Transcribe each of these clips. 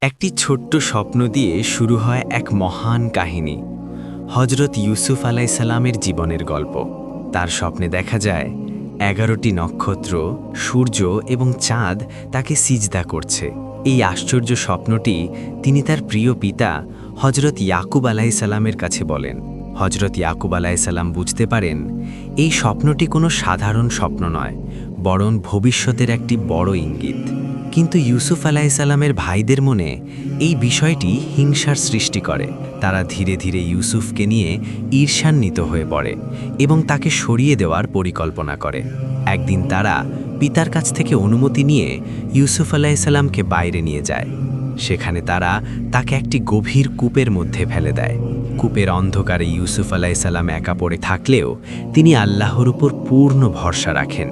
একটি ছোট্ট স্বপ্ন দিয়ে শুরু হয় এক মহান কাহিনী। হজরত ইউসুফ আলাইসাল্লামের জীবনের গল্প। তার স্বপ্নে দেখা যায় 11টি নক্ষত্র, সূর্য এবং চাঁদ তাকে সিজদা করছে। এই আশ্চর্য স্বপ্নটি তিনি তার প্রিয় পিতা হজরত ইয়াকুব আলাইসাল্লামের কাছে বলেন। হজরত ইয়াকুব আলাইসাল্লাম বুঝতে পারেন এই স্বপ্নটি কোনো সাধারণ স্বপ্ন নয়, বরং ভবিষ্যতের একটি বড় ইঙ্গিত। কিন্তু ইউসুফ আলাইসাল্লামের ভাইদের মনে এই বিষয়টি হিংসার সৃষ্টি করে। তারা ধীরে ধীরে ইউসুফকে নিয়ে ঈর্ষান্বিত হয়ে পড়ে এবং তাকে সরিয়ে দেওয়ার পরিকল্পনা করে। একদিন তারা পিতার কাছ থেকে অনুমতি নিয়ে ইউসুফ আলাইসাল্লামকে বাইরে নিয়ে যায়। সেখানে তারা তাকে একটি গভীর কূপের মধ্যে ফেলে দেয়। কূপের অন্ধকারে ইউসুফ আলাইসাল্লাম একা পড়ে থাকলেও তিনি আল্লাহর উপর পূর্ণ ভরসা রাখেন।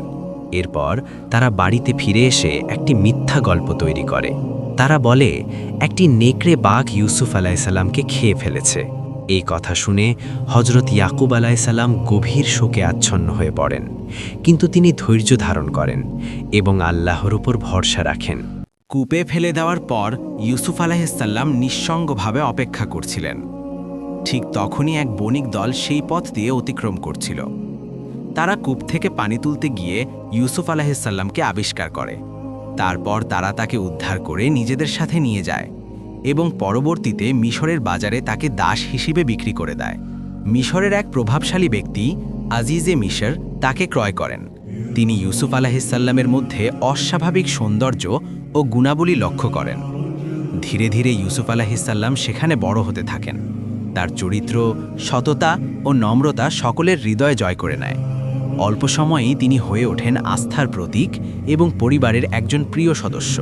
এরপর তারা বাড়িতে ফিরে এসে একটি মিথ্যা গল্প তৈরি করে। তারা বলে একটি নেকড়ে বাঘ ইউসুফ আলাইসাল্লামকে খেয়ে ফেলেছে। এই কথা শুনে হজরত ইয়াকুব আলাইসাল্লাম গভীর শোকে আচ্ছন্ন হয়ে পড়েন, কিন্তু তিনি ধৈর্য ধারণ করেন এবং আল্লাহর উপর ভরসা রাখেন। কূপে ফেলে দেওয়ার পর ইউসুফ আলাইহিসসালাম নিঃসঙ্গভাবে অপেক্ষা করছিলেন। ঠিক তখনই এক বণিক দল সেই পথ দিয়ে অতিক্রম করছিল। তারা কূপ থেকে পানি তুলতে গিয়ে ইউসুফ আলাইহিসসালামকে আবিষ্কার করে। তারপর তারা তাকে উদ্ধার করে নিজেদের সাথে নিয়ে যায় এবং পরবর্তীতে মিশরের বাজারে তাকে দাস হিসেবে বিক্রি করে দেয়। মিশরের এক প্রভাবশালী ব্যক্তি আজিজে মিশর তাকে ক্রয় করেন। তিনি ইউসুফ আলাইহিসসালামের মধ্যে অস্বাভাবিক সৌন্দর্য ও গুণাবলী লক্ষ্য করেন। ধীরে ধীরে ইউসুফ আলাইহিসসালাম সেখানে বড় হতে থাকেন। তার চরিত্র, সততা ও নম্রতা সকলের হৃদয় জয় করে নেয়। অল্প সময়েই তিনি হয়ে ওঠেন আস্থার প্রতীক এবং পরিবারের একজন প্রিয় সদস্য।